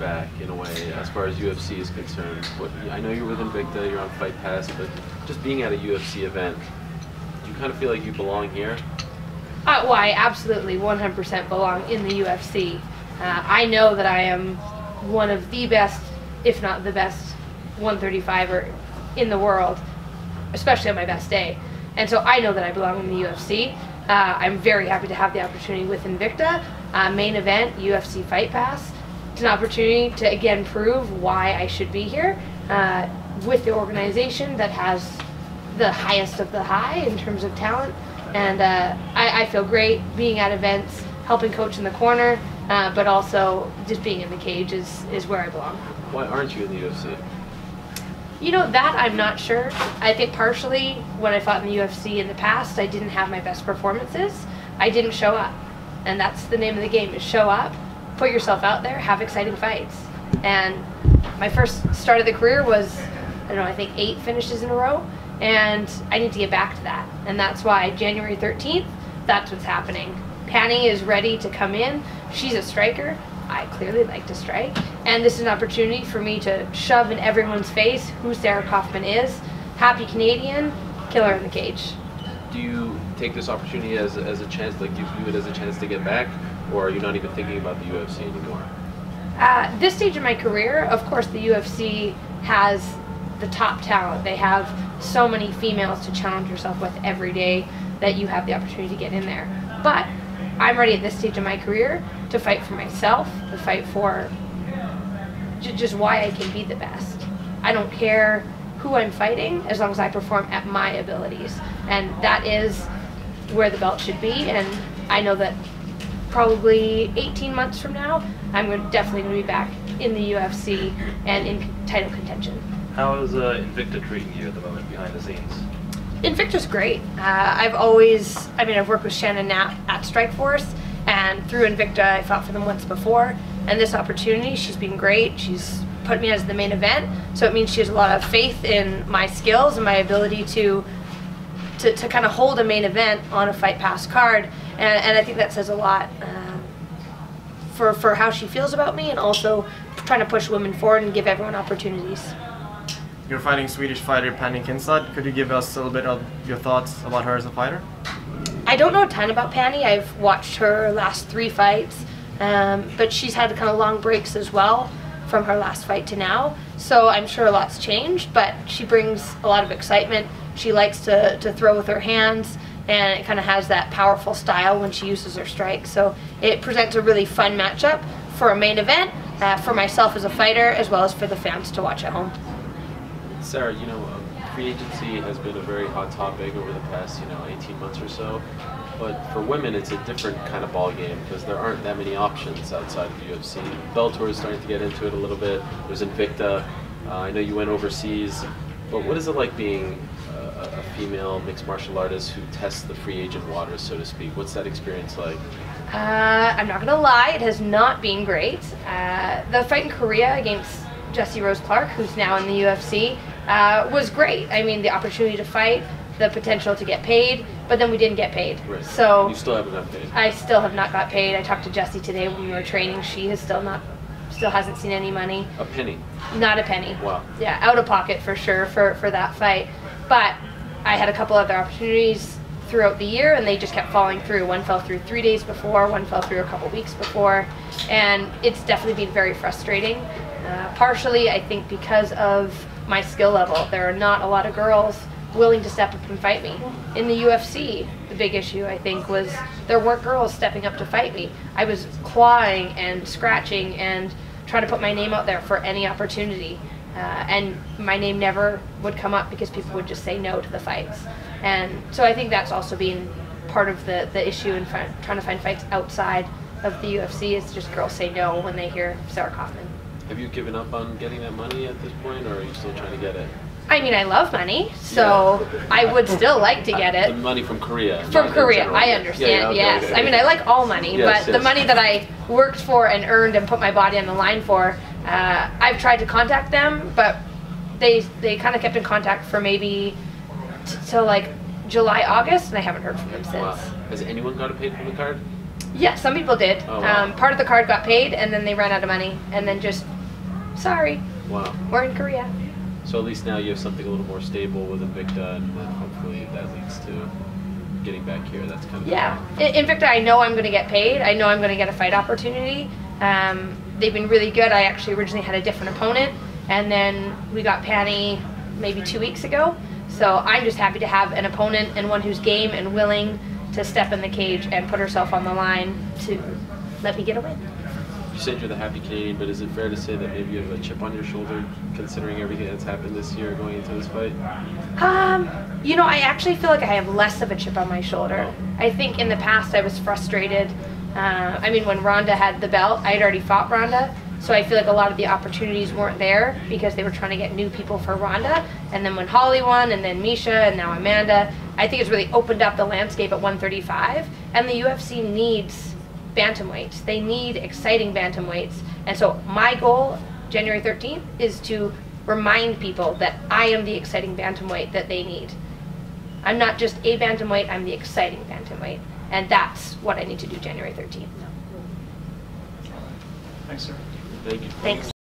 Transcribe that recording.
back in a way as far as UFC is concerned? I know you're with Invicta, you're on Fight Pass, but just being at a UFC event, do you kind of feel like you belong here? Well, I absolutely 100% belong in the UFC. I know that I am one of the best, if not the best, 135er in the world, especially on my best day. And so I know that I belong in the UFC. I'm very happy to have the opportunity with Invicta, main event, UFC Fight Pass. It's an opportunity to again prove why I should be here with the organization that has the highest of the high in terms of talent. And I feel great being at events, helping coach in the corner, but also just being in the cage is where I belong. Why aren't you in the UFC? You know, that I'm not sure. I think partially when I fought in the UFC in the past, I didn't have my best performances. I didn't show up. And that's the name of the game, is show up, put yourself out there, have exciting fights. And my first start of the career was, I don't know, I think 8 finishes in a row. And I need to get back to that. And that's why January 13th, that's what's happening. Pannie is ready to come in. She's a striker. I clearly like to strike. And this is an opportunity for me to shove in everyone's face who Sarah Kaufman is. Happy Canadian, killer in the cage. Do you take this opportunity as a chance, like you view it as a chance to get back, or are you not even thinking about the UFC anymore? This stage of my career, of course, the UFC has the top talent. They have so many females to challenge yourself with every day that you have the opportunity to get in there. But I'm ready at this stage of my career to fight for myself, to fight for just why I can be the best. I don't care who I'm fighting as long as I perform at my abilities. And that is where the belt should be. And I know that probably 18 months from now, I'm definitely going to be back in the UFC and in title contention. How is Invicta treating you at the moment behind the scenes? Invicta's great. I've worked with Shannon Knapp at Strikeforce, and through Invicta I fought for them once before, and this opportunity, she's been great. She's put me as the main event, so it means she has a lot of faith in my skills and my ability to kind of hold a main event on a Fight Pass card, and I think that says a lot for how she feels about me, and also trying to push women forward and give everyone opportunities. You're fighting Swedish fighter Pannie Kianzad. Could you give us a little bit of your thoughts about her as a fighter? I don't know a ton about Pannie. I've watched her last 3 fights, but she's had kind of long breaks as well from her last fight to now. So I'm sure a lot's changed, but she brings a lot of excitement. She likes to throw with her hands, and it kind of has that powerful style when she uses her strike. So it presents a really fun matchup for a main event, for myself as a fighter, as well as for the fans to watch at home. Sarah, you know, free agency has been a very hot topic over the past, 18 months or so. But for women, it's a different kind of ball game because there aren't that many options outside of the UFC. Bellator is starting to get into it a little bit. There's Invicta. I know you went overseas. But what is it like being a female mixed martial artist who tests the free agent waters, so to speak? What's that experience like? I'm not going to lie, it has not been great. The fight in Korea against Jessie Rose Clark, who's now in the UFC, was great. I mean, the opportunity to fight, the potential to get paid, but then we didn't get paid. Right. So you still haven't got paid. I still have not got paid. I talked to Jessie today when we were training. She has still hasn't seen any money. A penny. Not a penny. Wow. Yeah, out of pocket for sure for that fight. But I had a couple other opportunities throughout the year, and they just kept falling through. One fell through 3 days before, one fell through a couple weeks before, and it's definitely been very frustrating. Partially, I think, because of my skill level. There are not a lot of girls willing to step up and fight me. In the UFC, the big issue, I think, was there weren't girls stepping up to fight me. I was clawing and scratching and trying to put my name out there for any opportunity. And my name never would come up because people would just say no to the fights. And so I think that's also been part of the issue in trying to find fights outside of the UFC, is just girls say no when they hear Sarah Kaufman. Have you given up on getting that money at this point, or are you still trying to get it? I mean, I love money, so yeah. I would still like to get it. The money from Korea. From Korea, I understand, yes. I mean, I like all money, but the money that I worked for and earned and put my body on the line for, I've tried to contact them, but they kind of kept in contact for maybe till like July, August, and I haven't heard from them since. Wow. Has anyone got paid from the card? Yeah, some people did. Oh, wow. Part of the card got paid, and then they ran out of money, and then just, sorry, Wow. we're in Korea. So at least now you have something a little more stable with Invicta, and then hopefully that leads to getting back here. That's kind of Yeah. Invicta, I know I'm going to get paid. I know I'm going to get a fight opportunity. They've been really good. I actually originally had a different opponent, and then we got Pannie maybe 2 weeks ago. So I'm just happy to have an opponent and one who's game and willing to step in the cage and put herself on the line to let me get a win. You said you're the happy Canadian, but is it fair to say that maybe you have a chip on your shoulder considering everything that's happened this year going into this fight? You know, I actually feel like I have less of a chip on my shoulder. I think in the past I was frustrated. I mean, when Ronda had the belt, I had already fought Ronda, so I feel like a lot of the opportunities weren't there because they were trying to get new people for Ronda. And then when Holly won, and then Misha, and now Amanda, I think it's really opened up the landscape at 135. And the UFC needs bantamweights. They need exciting bantamweights. And so my goal, January 13th, is to remind people that I am the exciting bantamweight that they need. I'm not just a bantamweight, I'm the exciting bantamweight. And that's what I need to do January 13th. Thanks, sir. Thank you. Thanks.